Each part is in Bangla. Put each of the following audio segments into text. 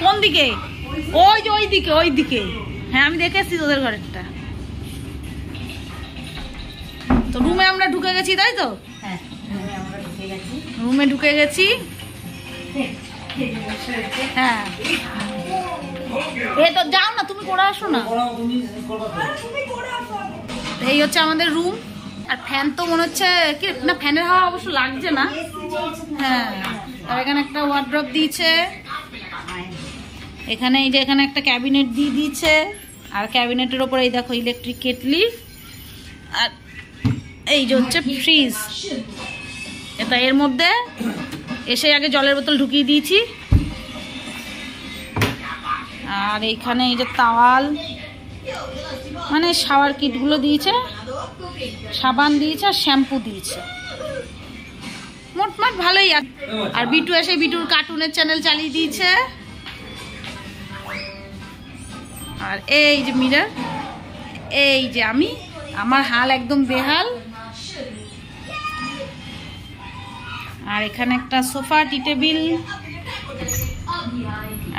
কোন দিকে? ওই যে ওই দিকে। হ্যাঁ আমি দেখে এসেছি তোদের ঘরেরটা। তো রুমে আমরা ঢুকে গেছি, তাই তো? হ্যাঁ রুমে ঢুকে গেছি। হ্যাঁ এ তো যাও না, তুমি করে আসো না। এই হচ্ছে আমাদের রুম। আর ফ্যান তো মনে হচ্ছে কি না, ফ্যানের হাওয়া অবশ্য লাগছে না। হ্যাঁ আর এখানে একটা ওয়ার্ড্রপ দিয়েছে, এখানে এই যে এখানে একটা ক্যাবিনেট দিয়ে দিয়েছে, আর ক্যাবিনেটের ওপরে এই দেখো ইলেকট্রিক কেটলি, আর এই যে হচ্ছে ফ্রিজ। এটা এর মধ্যে এসে আগে জলের বোতল ঢুকিয়ে দিয়েছি। আর এইখানে এই যে তাওয়াল, মানে শাওয়ার কিটগুলো দিয়েছে, সাবান দিয়েছে আর শ্যাম্পু দিয়েছে, মোটমাট ভালোই। আর বিটু এসে বিটুর কার্টুনের চ্যানেল চালিয়ে দিয়েছে। আর এই যে মিরর, এই যে আমার হাল একদম বেহাল। আর এখানে একটা সোফা, টি টেবিল।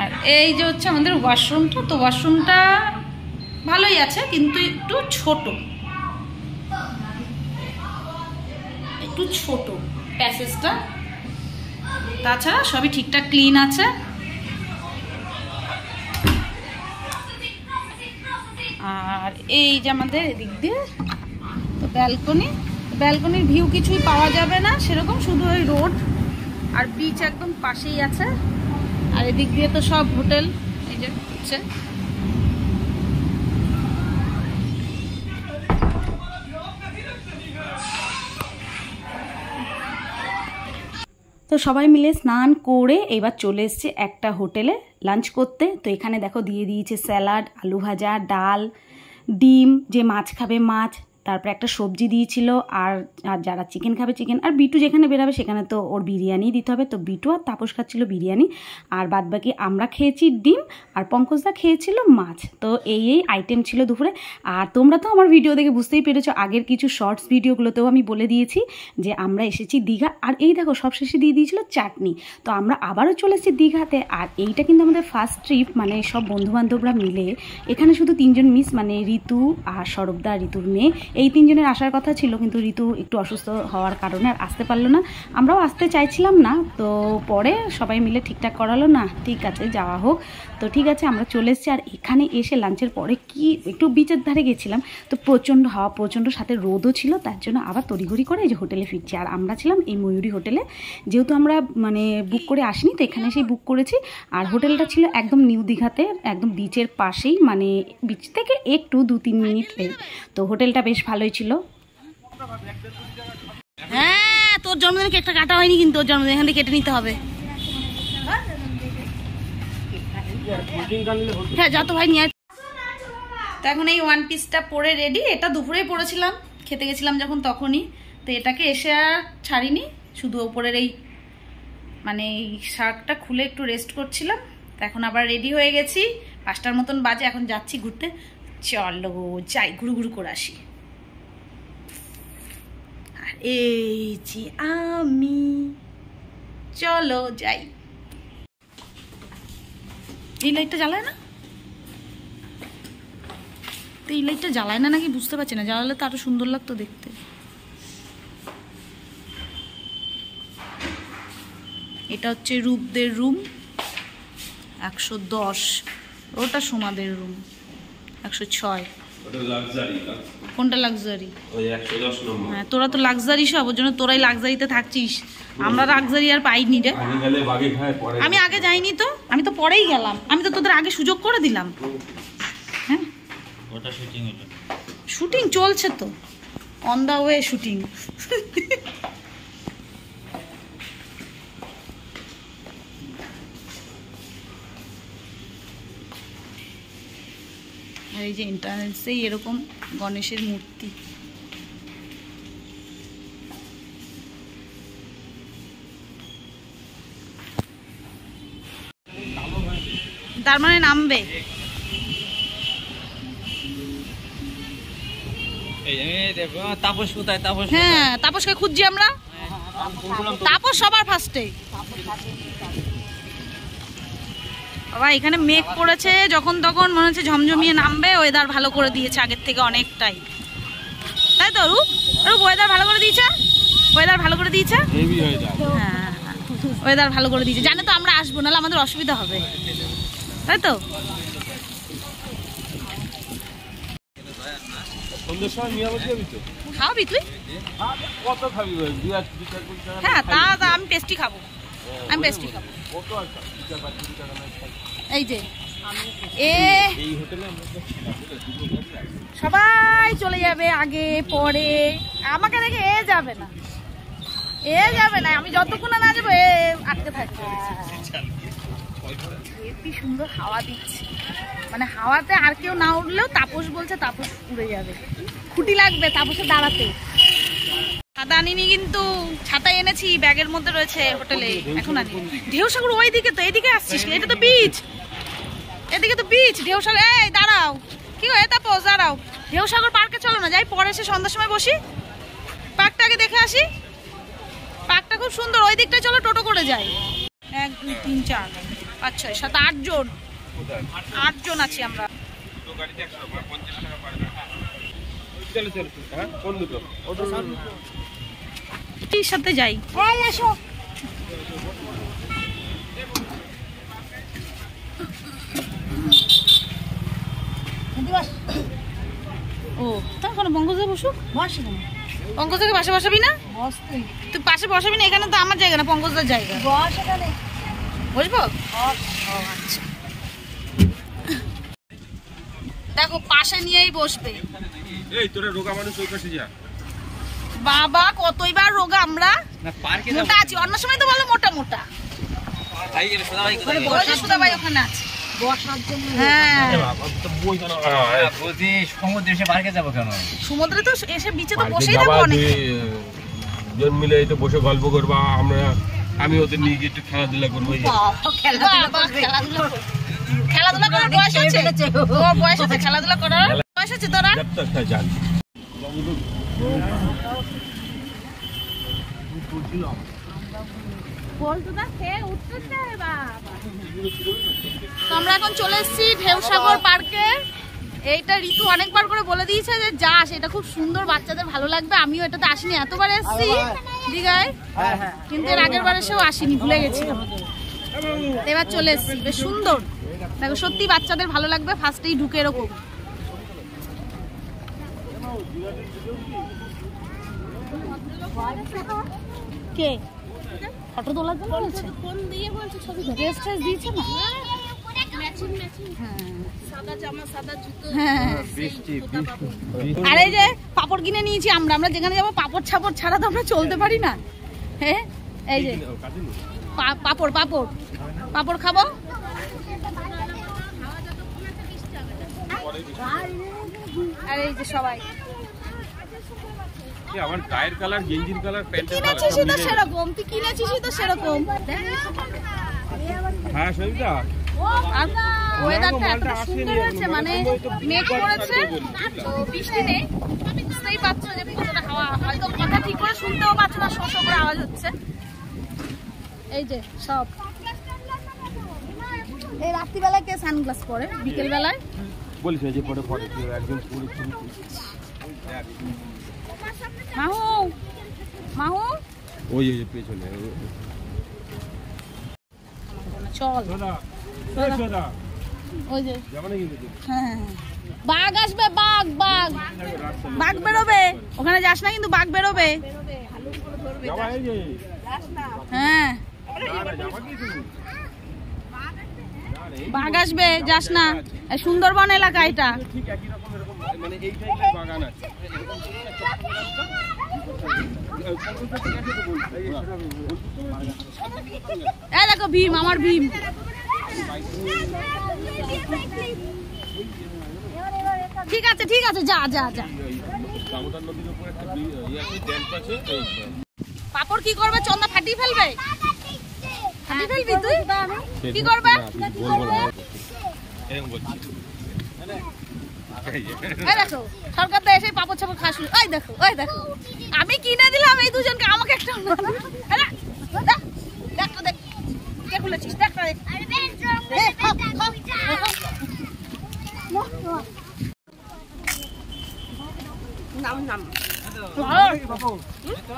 আর এই যে হচ্ছে আমাদের ওয়াশরুমটা। তো ওয়াশরুমটা ভালোই আছে কিন্তু একটু ছোট প্যাসেজটা, তাছাড়া সবই ঠিকঠাক ক্লিন আছে। আর এই যে আমাদের এদিক দিয়ে তো ব্যালকনির ভিউ কিছুই পাওয়া যাবে না সেরকম, শুধু ওই রোড আর বিচ একদম পাশেই আছে। আর এদিক দিয়ে তো সব হোটেল এই যে হচ্ছে। তো সবাই মিলে স্নান করে এবার চলে এসছে একটা হোটেলে লাঞ্চ করতে। তো এখানে দেখো দিয়ে দিয়েছে স্যালাড, আলু ভাজা, ডাল, ডিম, যে মাছ খাবে মাছ, তারপরে একটা সবজি দিয়েছিল, আর যারা চিকেন খাবে চিকেন, আর বিটু যেখানে বেরাবে সেখানে তো ওর বিরিয়ানি দিতে হবে। তো বিটু আর তাপস খাচ্ছিল বিরিয়ানি, আর বাদবাকি আমরা খেয়েছি ডিম, আর পঙ্কজদা খেয়েছিল মাছ। তো এই আইটেম ছিল দুপুরে। আর তোমরা তো আমার ভিডিও দেখে বুঝতেই পেরেছো, আগের কিছু শর্টস ভিডিওগুলোতেও আমি বলে দিয়েছি যে আমরা এসেছি দীঘা। আর এই দেখো সবশেষে দিয়ে দিয়েছিল চাটনি। তো আমরা আবারও চলে এসেছি দীঘাতে। আর এইটা কিন্তু আমাদের ফার্স্ট ট্রিপ, মানে সব বন্ধুবান্ধবরা মিলে। এখানে শুধু 3 জন মিস, মানে ঋতু আর সরবদা, ঋতুর মেয়ে, এই 3 জনের আসার কথা ছিল, কিন্তু ঋতু একটু অসুস্থ হওয়ার কারণে আর আসতে পারলো না। আমরাও আসতে চাইছিলাম না, তো পরে সবাই মিলে ঠিকঠাক করালো, না ঠিক আছে যাওয়া হোক। তো ঠিক আছে আমরা চলে এসেছি। আর এখানে এসে লাঞ্চের পরে কি একটু বিচের ধারে গেছিলাম, তো প্রচণ্ড হাওয়া, প্রচণ্ড সাথে রোদও ছিল, তার জন্য আবার তড়িঘড়ি করে এই যে হোটেলে ফিরছি। আর আমরা ছিলাম এই ময়ূরী হোটেলে, যেহেতু আমরা মানে বুক করে আসিনি, তো এখানে এসেই বুক করেছি। আর হোটেলটা ছিল একদম নিউ দীঘাতে, একদম বিচের পাশেই, মানে বিচ থেকে একটু 2-3 মিনিট। তো হোটেলটা বেশ ভালোই ছিল। হ্যাঁ তোর জন্মদিনে কেকটা কাটা হয়নি, কিন্তু ওর জন্মদিন এখান থেকে কেটে নিতে হবে। হ্যাঁ যা তো ভাই নিয়ে। তো এখন এই ওয়ান পিসটা পরে রেডি, এটা দুপুরেই পরেছিলাম, খেতে গেছিলাম যখন তখনই। তো এটাকে এসে আর ছাড়িনি, শুধু ওপরের এই মানে এই শার্টটা খুলে একটু রেস্ট করছিলাম। তো এখন আবার রেডি হয়ে গেছি, 5টার মতন বাজে, এখন যাচ্ছি ঘুরতে। চলো যাই, ঘুরু করে আসি। আর এই যে আমি, চলো যাই। এই লাইটটা জ্বালায় না, তো এই লাইটটা জ্বালায় না নাকি বুঝতে পারছি না, জ্বালালে তো আরো সুন্দর লাগতো দেখতে। এটা হচ্ছে রূপদের রুম 110, ওটা সোমাদের রুম 106। কোনটা লাক্সারি? হ্যাঁ তোরা তো লাক্সারি সব, ওর জন্য তোরাই লাক্সারিতে থাকছিস, আমরা লাক্সারি আর পাইনি রে। আমি আগে যাইনি তো, আমি তো পরেই গেলাম, আমি তো তোদের আগে সুযোগ করে দিলাম। হ্যাঁ শুটিং চলছে তো, অন দা ওয়ে শুটিং। এই যে এন্ট্রান্সেই এরকম গণেশের মূর্তি। তার মানে নামবে। তাপস কোথায়? তাপস, হ্যাঁ তাপসকে খুঁজছি আমরা। তাপস সবার ফার্স্টে। বাবা এখানে মেঘ পড়েছে, যখন তখন মনে হচ্ছে ঝমঝমিয়ে নামবে। ওয়েদার ভালো করে দিয়েছে আগের থেকে অনেকটাই, তাই তো রূপ? রূপ ওয়েদার ভালো করে দিয়েছে, ওয়েদার ভালো করে দিয়েছে। হ্যাঁ ওয়েদার ভালো করে দিয়েছে, জানে তো আমরা আসবো, নাহলে আমাদের অসুবিধা হবে, তাই তো? খাওয়াবি তুই? হ্যাঁ তা আমি পেস্ট্রি খাবো, আমি পেস্ট্রি খাবো। এই যে সবাই চলে যাবে আগে পরে, আমাকে দেখে এ যাবে না, এ যাবে না, আমি যতক্ষণ না যাবো এ আটকে থাকবে। কি সুন্দর হাওয়া দিচ্ছে, মানে হাওয়াতে আর কেউ না উঠলেও তাপস বলছে তাপস উড়ে যাবে, খুঁটি লাগবে তাপসে দাঁড়াতে। ছাতা আনিনি, কিন্তু ছাতা এনেছি, ব্যাগের মধ্যে রয়েছে হোটেলে, এখন আনি। ঢেউসাগর ওইদিকে তো, এইদিকে আসছিস, এটা তো বিচ, এদিকে তো বিচ। ঢেউসাগর, এই দাঁড়াও, কি হয় তাপস দাঁড়াও, ঢেউসাগর পার্কে চলো না, যাই পরে এসে সন্ধ্যার সময় বসি, পার্কটা আগে দেখে আসি। পার্কটা খুব সুন্দর, ওই দিকটায় চলো, টোটো করে যাই। 1 2 3 4 5 6 7 8 জন, 8 জন আছি আমরা। সাথে যাই, আসো। ও তখন পঙ্কজ বসুক, পঙ্কজকে পাশে বসাবি না? তুই পাশে বসাবি না, এখানে তো আমার জায়গা না, পঙ্কজদার জায়গা। বসবো? আচ্ছা দেখো পাশে নিয়েই বসবে। এই তোরা রোগা মানুষ ওই পাশে যা। বাবা কতইবার রোগা আমরা, মোটা আছি, অন্য সময় তো বলো মোটা মোটা। সুদা ভাই ওখানে আছে বসার জন্য। হ্যাঁ সমুদ্রে এসে পার্কে যাবো কেন? সমুদ্রে তো এসে বিচে তো বসেই থাকবো অনেক জন মিলে, একটু বসে গল্প করবা, আমি ওদের নিয়ে গিয়ে একটু খেলাধুলা করবো। খেলাধুলা করার বয়স আছে, বয়স আছে খেলাধুলা করার বয়স আছে তোরা? আমরা এখন চলে এসেছি ঢেউসাগর পার্কে। এইটা ঋতু অনেকবার করে বলে দিয়েছে যে যাস, এটা খুব সুন্দর, বাচ্চাদের ভালো লাগবে। আমিও এটাতে আসিনি, এতবার এসেছি দীঘায়, কিন্তু এর আগের বার এসেও আসিনি, ভুলে গেছিলাম। এবার চলে এসেছি, বেশ সুন্দর, দেখো সত্যি বাচ্চাদের ভালো লাগবে। ফার্স্টেই ঢুকে এরকম কে ফটো তোলার জন্য বলছে, কোন দিয়ে বলছে, ছবি ড্রেস ট্রেস দিয়েছে না, ম্যাচিং ম্যাচিং, হ্যাঁ সাদা জামা সাদা জুতো। হ্যাঁ আর এই যে পাপড় কিনে নিয়েছি আমরা, আমরা যেখানে যাবো পাপড় ছাপড় ছাড়া তো আমরা চলতে পারি না। হ্যাঁ এই যে পাপড় পাপড় পাপড় খাবো। আর এই যে সবাই আমার টায়ার কালার, গেঞ্জির কালার, প্যান্টের কালার কিনেছিস তো সেরকম, তুই কিনেছিস তো সেরকম। হ্যাঁ সবিতা, আর ওয়েদারটা এত সুন্দর হয়েছে, মানে মেঘ পড়েছে তো বৃষ্টি নেই, বুঝতেই পারছো যে কতটা হাওয়া, হয়তো কথা ঠিক করে শুনতেও পাচ্ছ না, শো শো করে আওয়াজ হচ্ছে। এই যে সব এই রাত্রিবেলায় কে সানগ্লাস পরে, বিকেল বেলায় বলিস যে পরে পরে একজন পুরো মাহু মাহু ওই পেছনে চল। ওই যে হ্যাঁ বাঘ আসবে, বাঘ বাঘ বাঘ বেরোবে, ওখানে যাস না কিন্তু বাঘ বেরোবে। হ্যাঁ বাঘ আসবে, যাস না, সুন্দরবন এলাকা এটা। এই দেখো ভীম, আমার ভীম। ঠিক আছে ঠিক আছে, যা যা যা। পাপড় কি করবে, চন্দা ফাটিয়ে ফেলবে, ফাটিয়ে ফেলবি তুই, কি করবে? দেখো সরকার তো এসে পাপড় ছাপড় খাস। ওই দেখো ওই দেখো, আমি কিনে দিলাম এই দুজনকে, আমাকে একটা দেখো দেখ খুলেছিস দেখ নাম নাম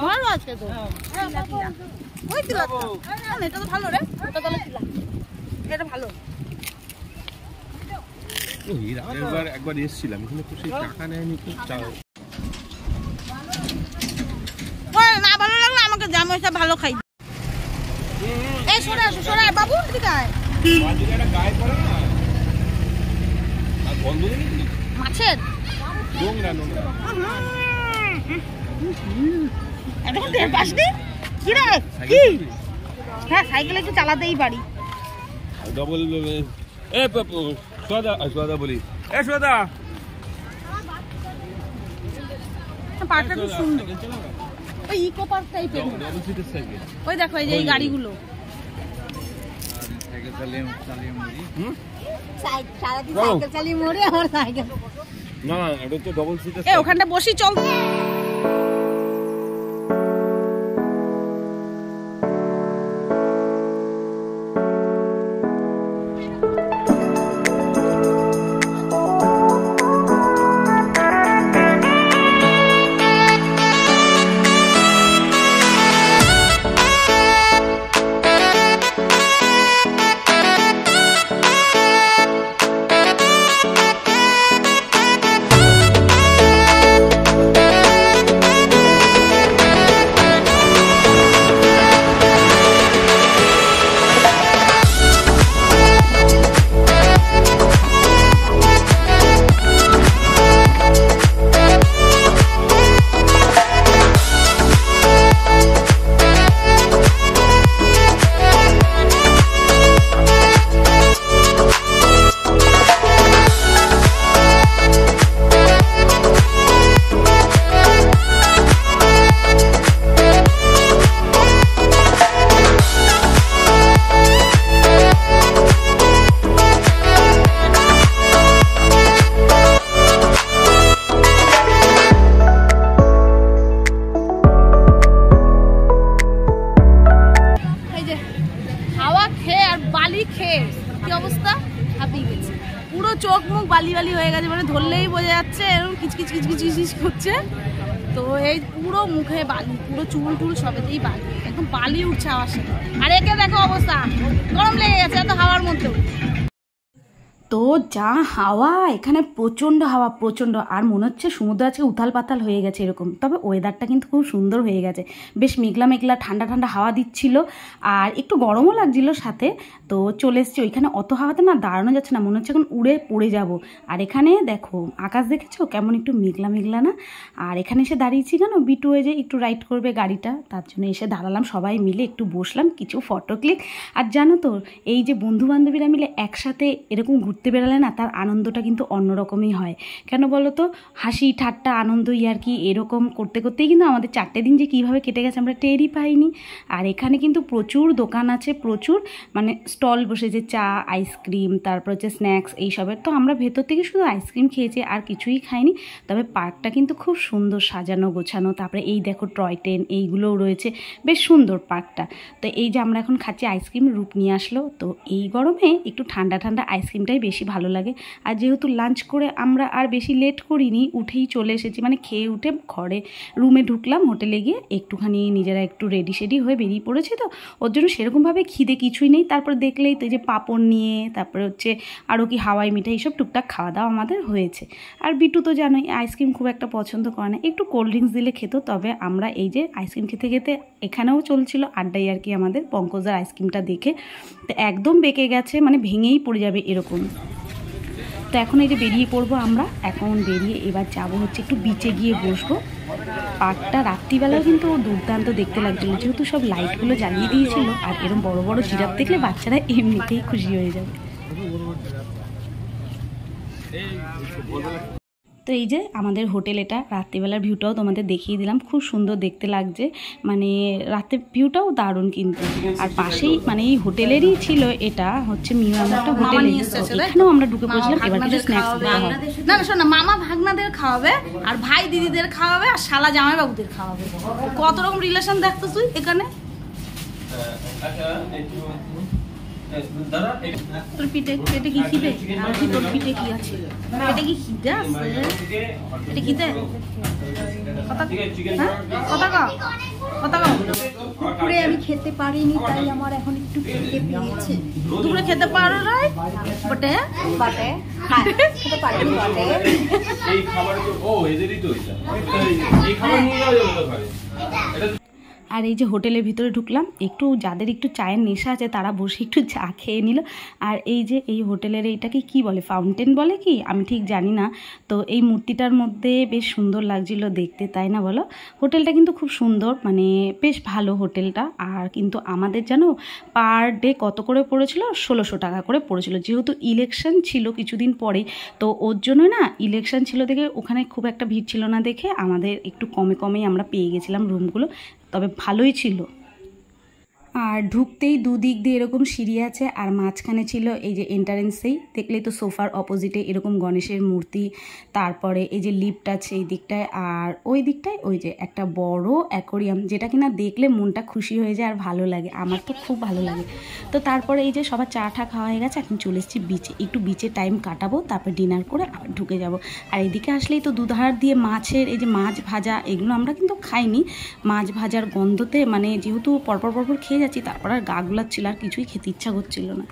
ভালো আছে তো ওই এটা তো ভালো রে ওটা তাহলে এটা ভালো একবার এসেছিলাম কিন্তু সেই টাকা নেয়নি তো না ভালো লাগলো আমাকে জামাইটা ভালো খাই এই সরে আসো সরে বাবু এদিকে আয় গায়ে পড়ে না আর বন্ধ নেই মাছের নোংরা নোংরা এতক্ষণ টের পাসনি কি রে কি হ্যাঁ সাইকেল একটু চালাতেই পারি ডবল এ পাপু সোদা বলি এ সোদা পার্কটা খুব সুন্দর ওই ইকো পার্ক টাইপের ওই দেখো এই যে এই গাড়িগুলো সাইকেল চালিয়ে মরি সারাদিন সাইকেল চালিয়ে মরে আমার সাইকেল না এটা তো ডবল সিটার এ ওখানটা বসি চল পুরো চোখ মুখ বালি বালি হয়ে গেছে মানে ধরলেই বোঝা যাচ্ছে এরকম কিচকিচ কিচকিচ কিচকিচ করছে তো এই পুরো মুখে বালি পুরো চুল টুল সবেতেই বালি একদম বালি উঠছে আমার সাথে আর একে দেখো অবস্থা গরম লেগে গেছে এত হাওয়ার মধ্যেও তো যা হাওয়া এখানে প্রচণ্ড হাওয়া প্রচণ্ড আর মনে হচ্ছে সমুদ্র আজকে উথাল পাতাল হয়ে গেছে এরকম তবে ওয়েদারটা কিন্তু খুব সুন্দর হয়ে গেছে বেশ মেঘলা মেঘলা ঠান্ডা ঠান্ডা হাওয়া দিচ্ছিল আর একটু গরমও লাগছিল সাথে তো চলে এসছি ওইখানে অত হাওয়াতে না দাঁড়ানো যাচ্ছে না মনে হচ্ছে এখন উড়ে পড়ে যাব আর এখানে দেখো আকাশ দেখেছো কেমন একটু মেঘলা মেঘলা না আর এখানে এসে দাঁড়িয়েছি কেন বিটু যে একটু রাইড করবে গাড়িটা তার জন্য এসে দাঁড়ালাম সবাই মিলে একটু বসলাম কিছু ফটো ক্লিক আর জানো তো এই যে বন্ধু বান্ধবীরা মিলে একসাথে এরকম ঘুরতে বেড়ালে না তার আনন্দটা কিন্তু অন্যরকমই হয় কেন বলো তো হাসি ঠাট্টা আনন্দ ইয়ার্কি এরকম করতে করতেই কিন্তু আমাদের 4টে দিন যে কীভাবে কেটে গেছে আমরা টেরই পাইনি আর এখানে কিন্তু প্রচুর দোকান আছে প্রচুর মানে স্টল বসেছে চা আইসক্রিম তারপর হচ্ছে স্ন্যাক্স এইসবের তো আমরা ভেতর থেকে শুধু আইসক্রিম খেয়েছি আর কিছুই খাইনি তবে পার্কটা কিন্তু খুব সুন্দর সাজানো গোছানো তারপরে এই দেখো টয় ট্রেন এইগুলোও রয়েছে বেশ সুন্দর পার্কটা তো এই যে আমরা এখন খাচ্ছি আইসক্রিম রূপ নিয়ে আসলো তো এই গরমে একটু ঠান্ডা ঠান্ডা আইসক্রিমটাই বেশি ভালো লাগে আর যেহেতু লাঞ্চ করে আমরা আর বেশি লেট করিনি উঠেই চলে এসেছি মানে খেয়ে উঠে ঘরে রুমে ঢুকলাম হোটেলে গিয়ে একটুখানি নিজেরা একটু রেডি সেডি হয়ে বেরিয়ে পড়েছি তো ওর জন্য সেরকমভাবে খিদে কিছুই নেই তারপর দেখলেই তো এই যে পাঁপড় নিয়ে তারপরে হচ্ছে আরও কি হাওয়াই মিঠাই এইসব টুকটাক খাওয়া দাওয়া আমাদের হয়েছে আর বিটু তো জানোই আইসক্রিম খুব একটা পছন্দ করে না একটু কোল্ড ড্রিঙ্কস দিলে খেত তবে আমরা এই যে আইসক্রিম খেতে খেতে এখানেও চলছিল আড্ডাই আর কি আমাদের পঙ্কজার আইসক্রিমটা দেখে তো একদম বেঁকে গেছে মানে ভেঙেই পড়ে যাবে এরকম তো এখন এই যে বেরিয়ে পড়বো আমরা এখন বেরিয়ে এবার যাবো হচ্ছে একটু বিচে গিয়ে বসবো পার্কটা রাত্রিবেলাও কিন্তু দুর্দান্ত দেখতে লাগছিল যেহেতু সব লাইটগুলো জ্বালিয়ে দিয়েছিল আর এরকম বড় বড় জিরাফ দেখলে বাচ্চারা এমনিতেই খুশি হয়ে যাবে তো এই যে আমাদের হোটেল এটা রাত্রিবেলার ভিউটাও তোমাদের দেখিয়ে দিলাম খুব সুন্দর দেখতে লাগছে মানে রাতের ভিউটাও দারুণ কিন্তু আর পাশেই মানে এই হোটেলেরই ছিল এটা হচ্ছে মিউজিয়াম একটা হোটেল এখানেও আমরা ঢুকে পড়েছিলাম এবার কিছু স্ন্যাক্স দেওয়া হবে না না শোনো মামা ভাগনাদের খাওয়াবে আর ভাই দিদিদের খাওয়াবে আর শালা জামাইবাবুদের খাওয়াবে কত রকম রিলেশন দেখতো তুই এখানে দাদা তোর পেটে পেটে কি খিদে? তোর পেটে কি আছে? পেটে কি খিদে আছে? পেটে খিদে? দুপুরে আমি খেতে পারিনি, তাই আমার এখন একটু খিদে পেয়েছে। দুপুরে খেতে পারো না বটে? বটে খেতে পারিনি বটে। এই খাবার তো এদেরই তো এটা। এই খাবার নিয়ে যাওয়া যাবে তো ঘরে। আর এই যে হোটেলের ভিতরে ঢুকলাম, একটু যাদের একটু চায়ের নেশা আছে তারা বসে একটু চা খেয়ে নিল। আর এই যে এই হোটেলের এইটাকে কি বলে, ফাউন্টেন বলে কি আমি ঠিক জানি না। তো এই মূর্তিটার মধ্যে বেশ সুন্দর লাগছিল দেখতে, তাই না বলো? হোটেলটা কিন্তু খুব সুন্দর, মানে বেশ ভালো হোটেলটা। আর কিন্তু আমাদের যেন পার ডে কত করে পড়েছিল, 1600 টাকা করে পড়েছিল। যেহেতু ইলেকশন ছিল কিছুদিন পরেই, তো ওর জন্য না, ইলেকশন ছিল দেখে ওখানে খুব একটা ভিড় ছিল না দেখে আমাদের একটু কমেই আমরা পেয়ে গেছিলাম রুমগুলো, তবে ভালোই ছিল। আর ঢুকতেই দুদিক দিয়ে এরকম সিঁড়ি আছে, আর মাঝখানে ছিল এই যে এন্ট্রান্সেই দেখলেই তো সোফার অপোজিটে এরকম গণেশের মূর্তি। তারপরে এই যে লিফট আছে এই দিকটায়, আর ওই দিকটায় ওই যে একটা বড় অ্যাকোরিয়াম, যেটা কিনা দেখলে মনটা খুশি হয়ে যায় আর ভালো লাগে, আমার তো খুব ভালো লাগে। তো তারপরে এই যে সবার চা টা খাওয়া হয়ে গেছে, এখন চলে এসেছি বিচে, একটু বিচে টাইম কাটাবো, তারপর ডিনার করে আবার ঢুকে যাব। আর এদিকে আসলেই তো দুধার দিয়ে মাছের এই যে মাছ ভাজা, এগুলো আমরা কিন্তু খাইনি। মাছ ভাজার গন্ধতে মানে যেহেতু পরপর খেয়ে যাচ্ছি, তারপর আর গা গুলাচ্ছিল, আর কিছুই খেতে ইচ্ছা করছিল না।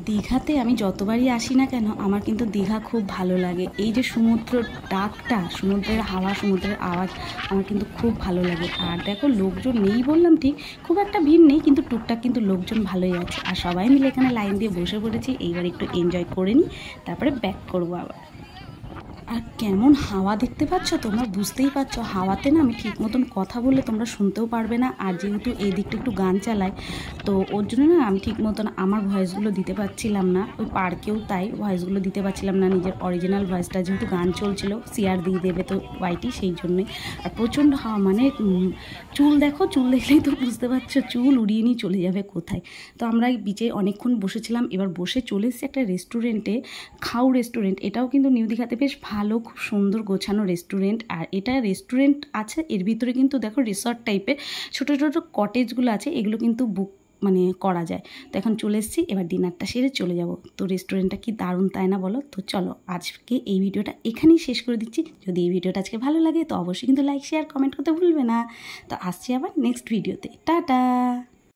দীঘাতে আমি যতবারই আসি না কেন, আমার কিন্তু দীঘা খুব ভালো লাগে। এই যে সমুদ্রের ডাকটা, সমুদ্রের হাওয়া, সমুদ্রের আওয়াজ আমার কিন্তু খুব ভালো লাগে। আর দেখো লোকজন নেই বললাম ঠিক, খুব একটা ভিড় নেই, কিন্তু টুকটাক কিন্তু লোকজন ভালোই আছে। আর সবাই মিলে এখানে লাইন দিয়ে বসে পড়েছি, এইবার একটু এনজয় করে নিই, তারপরে ব্যাক করবো আবার। আর কেমন হাওয়া দেখতে পাচ্ছ তোমরা, বুঝতেই পারছো হাওয়াতে না আমি ঠিক মতন কথা বললে তোমরা শুনতেও পারবে না। আর যেহেতু এই দিকটা একটু গান চালায়, তো ওর জন্য না আমি ঠিক মতন আমার ভয়েসগুলো দিতে পারছিলাম না। ওই পার্কেও তাই ভয়েসগুলো দিতে পারছিলাম না, নিজের অরিজিনাল ভয়েসটা, যেহেতু গান চলছিল, শেয়ার দিয়ে দেবে তো ওয়াইটি, সেই জন্যই। আর প্রচণ্ড হাওয়া, মানে চুল দেখো, চুল দেখলেই তো বুঝতে পারছো চুল উড়িয়ে নিয়ে চলে যাবে কোথায়। তো আমরা এই বিচে অনেকক্ষণ বসেছিলাম, এবার বসে চলে এসেছি একটা রেস্টুরেন্টে, খাউ রেস্টুরেন্ট। এটাও কিন্তু নিউ দীঘাতে বেশ ভালো, খুব সুন্দর গোছানো রেস্টুরেন্ট। আর এটা রেস্টুরেন্ট আছে, এর ভিতরে কিন্তু দেখো রিসর্ট টাইপের ছোটো ছোটো কটেজগুলো আছে, এগুলো কিন্তু বুক মানে করা যায়। তো এখন চলে এসেছি, এবার ডিনারটা সেরে চলে যাব। তো রেস্টুরেন্টটা কি দারুণ, তাই না বলো? তো চলো আজকে এই ভিডিওটা এখানেই শেষ করে দিচ্ছি। যদি এই ভিডিওটা আজকে ভালো লাগে তো অবশ্যই কিন্তু লাইক, শেয়ার, কমেন্ট করতে ভুলবে না। তো আসছি আবার নেক্সট ভিডিওতে, টাটা।